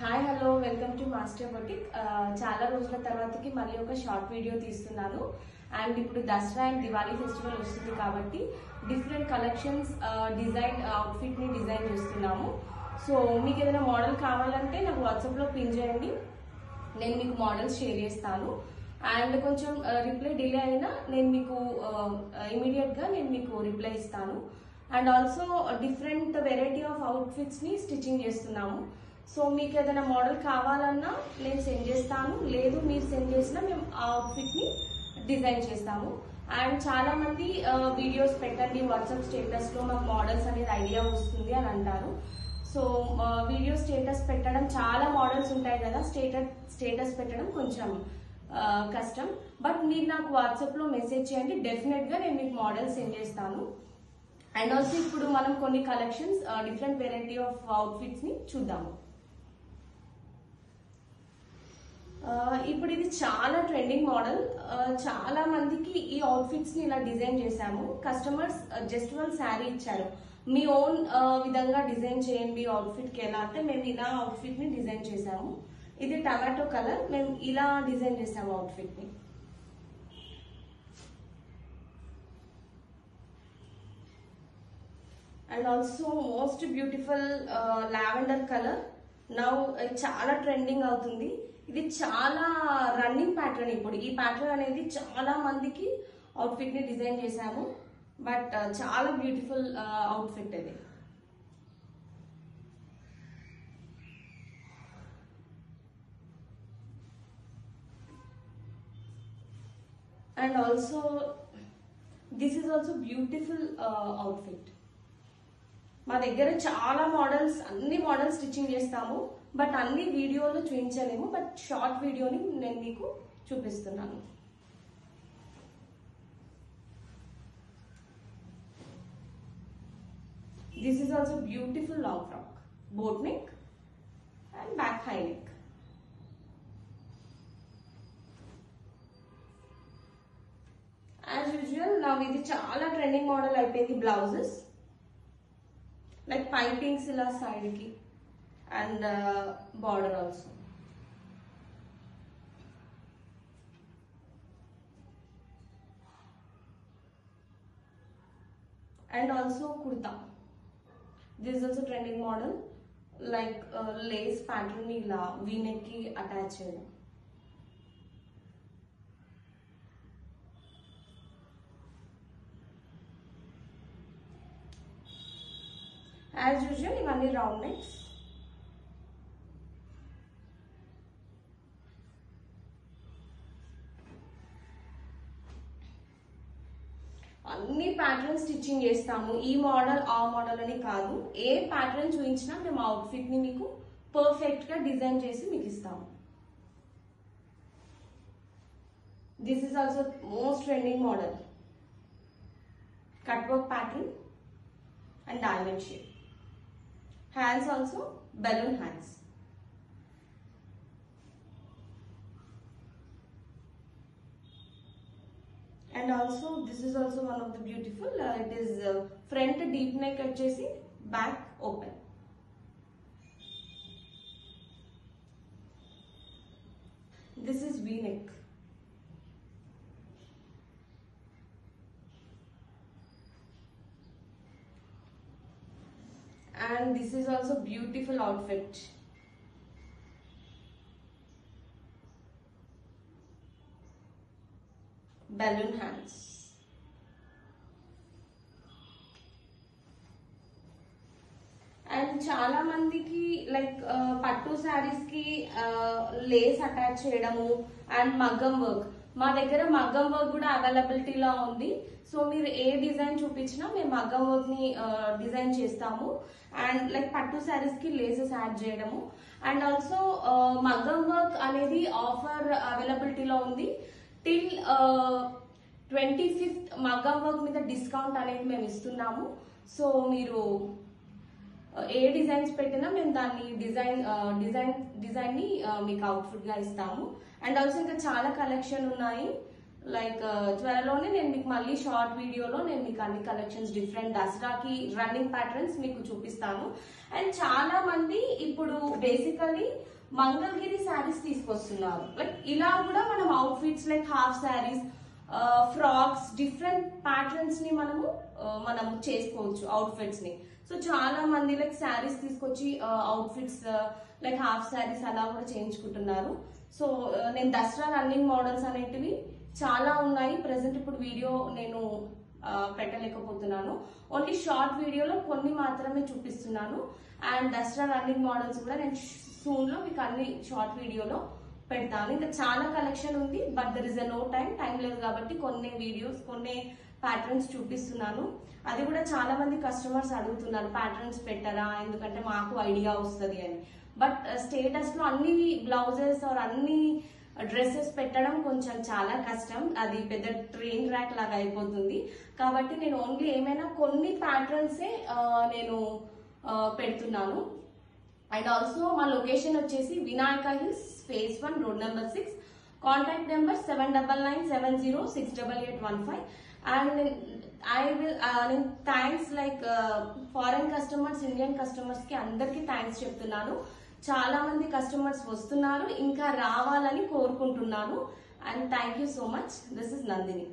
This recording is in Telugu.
Hi hello welcome to master boutique. చాలా రోజుల తర్వాతకి మళ్ళీ ఒక షార్ట్ వీడియో తీస్తున్నాను. అండ్ ఇప్పుడు దసరా అండ్ దివాళీ ఫెస్టివల్ వస్తుంది కాబట్టి డిఫరెంట్ కలెక్షన్స్ డిజైన్ అవుట్ఫిట్ ని డిజైన్ చేస్తున్నాము. సో మీకు ఏదైనా మోడల్ కావాలంటే నాకు వాట్సాప్లో పిన్ చేయండి, నేను మీకు మోడల్స్ షేర్ చేస్తాను. అండ్ కొంచెం రిప్లై డిలే అయినా నేను మీకు ఇమీడియట్గా నేను మీకు రిప్లై ఇస్తాను. And also different variety of outfits ని స్టిచ్చింగ్ చేస్తున్నాము. సో మీకు ఏదైనా మోడల్ కావాలన్నా నేను సెండ్ చేస్తాను, లేదు మీరు సెండ్ చేసినా మేము ఆ అవుట్ఫిట్ ని డిజైన్ చేస్తాము. అండ్ చాలా మంది వీడియోస్ పెట్టండి వాట్సాప్ స్టేటస్ లో, మాకు మోడల్స్ అనేది ఐడియా వస్తుంది అని అంటారు. సో వీడియో స్టేటస్ పెట్టడం, చాలా మోడల్స్ ఉంటాయి కదా, స్టేటస్ పెట్టడం కొంచెం కష్టం. బట్ మీరు నాకు వాట్సాప్ లో మెసేజ్ చేయండి, డెఫినెట్ గా నేను మీకు మోడల్ సెండ్ చేస్తాను. అండ్ ఆల్సో ఇప్పుడు మనం కొన్ని collections different variety of outfits ని చూద్దాము. ఇప్పుడు ఇది చాలా ట్రెండింగ్ మోడల్. చాలా మందికి ఈ అవుట్ఫిట్స్ ని ఇలా డిజైన్ చేశాము. కస్టమర్స్ జస్ట్ వాళ్ళు శారీ ఇచ్చారు, మీ ఓన్ విధంగా డిజైన్ చేయండి అవుట్ఫిట్ కి ఎలా అంటే మేము ఇలా అవుట్ఫిట్ ని డిజైన్ చేశాము. ఇది టమాటో కలర్, మేము ఇలా డిజైన్ చేసాము అవుట్ఫిట్ ని. And also most beautiful lavender colour. Now చాలా ట్రెండింగ్ అవుతుంది. ఇది చాలా రన్నింగ్ ప్యాటర్న్. ఇప్పుడు ఈ ప్యాటర్న్ అనేది చాలా మందికి అవుట్ఫిట్ ని డిజైన్ చేశాము. బట్ చాలా బ్యూటిఫుల్ అవుట్ఫిట్ ఇది. And also this is also beautiful outfit. మా దగ్గర చాలా మోడల్స్, అన్ని మోడల్స్ స్టిచ్చింగ్ చేస్తాము. బట్ అన్ని వీడియోలో చూపించలేము, బట్ షార్ట్ వీడియోని నేను మీకు చూపిస్తున్నాను. This is also beautiful long frock, boat neck and back high neck. As usual నా ఇది చాలా ట్రెండింగ్ మోడల్ అయిపోయింది. బ్లౌజెస్ లైక్ పైపింగ్స్ ఇలా సైడ్ కి and border also. And also kurta, this is also trending model. Like Lay's pattern ఇలా వీనెక్ కి అటాచ్ చేయడం. యాజ్ యూజువల్ ఇవన్నీ రౌండ్ నెక్స్. అన్ని ప్యాటర్న్ స్టిచ్చింగ్ చేస్తాము. ఈ మోడల్ ఆ మోడల్ అని కాదు, ఏ ప్యాటర్న్ చూపించినా మేము అవుట్ఫిట్ ని మీకు పర్ఫెక్ట్ గా డిజైన్ చేసి మీకు ఇస్తాము. This is also most trending model, cut work pattern and diamond shape. Hands also balloon hands. And also this is also one of the beautiful. It is front deep neck వచ్చేసి back open. This is V neck. And this is also beautiful outfit. Balloon hands. And చాలా మందికి లైక్ పట్టు శారీస్ కి లేస్ అటాచ్ చేయడము అండ్ మగ్గం వర్క్. మా దగ్గర మగ్గం వర్క్ కూడా అవైలబిలిటీలో ఉంది. సో మీరు ఏ డిజైన్ చూపించినా మేము మగ్గం వర్క్ ని డిజైన్ చేస్తాము. అండ్ లైక్ పట్టు శారీస్ కి లేసెస్ యాడ్ చేయడము. అండ్ ఆల్సో మగ్గం వర్క్ అనేది ఆఫర్ అవైలబిలిటీలో ఉంది. టిల్ 25th మగ్గం వర్క్ మీద డిస్కౌంట్ అనేది మేము ఇస్తున్నాము. సో మీరు ఏ డిజైన్స్ పెట్టినా మేము దాన్ని డిజైన్ ని మీకు అవుట్ఫిట్ గా ఇస్తాము. అండ్ ఆల్సో ఇంకా చాలా కలెక్షన్ ఉన్నాయి. లైక్ త్వరలోనే నేను మీకు మళ్ళీ షార్ట్ వీడియోలో నేను మీకు అన్ని కలెక్షన్స్ డిఫరెంట్ దసరాకి రన్నింగ్ ప్యాటర్న్స్ మీకు చూపిస్తాను. అండ్ చాలా మంది ఇప్పుడు బేసికలీ మంగళగిరి శారీస్ తీసుకొస్తున్నారు. లైక్ ఇలా కూడా మనం outfits like half saris, frocks, different patterns ని మనం చేసుకోవచ్చు అవుట్ఫిట్స్ ని. సో చాలా మంది లైక్ శారీస్ తీసుకొచ్చి అవుట్ఫిట్స్ లైక్ హాఫ్ శారీస్ అలా కూడా చేయించుకుంటున్నారు. సో నేను దసరా రన్నింగ్ మోడల్స్ అనేటివి చాలా ఉన్నాయి. ప్రెసెంట్ ఇప్పుడు వీడియో నేను పెట్టలేకపోతున్నాను. ఓన్లీ షార్ట్ వీడియోలో కొన్ని మాత్రమే చూపిస్తున్నాను. అండ్ దసరా రన్నింగ్ మోడల్స్ కూడా నేను సూన్ లో మీకు అన్ని షార్ట్ వీడియోలో పెడతాను. ఇంకా చాలా కలెక్షన్ ఉంది, but there is uh no time లేదు కాబట్టి కొన్ని ప్యాటర్న్స్ చూపిస్తున్నాను. అది కూడా చాలా మంది కస్టమర్స్ అడుగుతున్నారు ప్యాటర్న్స్ పెట్టరా, ఎందుకంటే మాకు ఐడియా వస్తుంది అని. బట్ స్టేటస్ లో అన్ని బ్లౌజెస్ ఆర్ అన్ని డ్రెస్సెస్ పెట్టడం కొంచెం చాలా కష్టం, అది పెద్ద ట్రైన్ ట్రాక్ లాగా అయిపోతుంది. కాబట్టి నేను ఓన్లీ ఏమైనా కొన్ని ప్యాటర్న్సే నేను పెడుతున్నాను. అండ్ ఆల్సో మా లొకేషన్ వచ్చేసి Vinayaka hills phase 1 road number 6. Contact number 7997068815. And నేను thanks like foreign customers, Indian customers కి అందరికి థ్యాంక్స్ చెప్తున్నాను. చాలా మంది కస్టమర్స్ వస్తున్నారు, ఇంకా రావాలని కోరుకుంటున్నాను. And thank you so much. This is Nandini.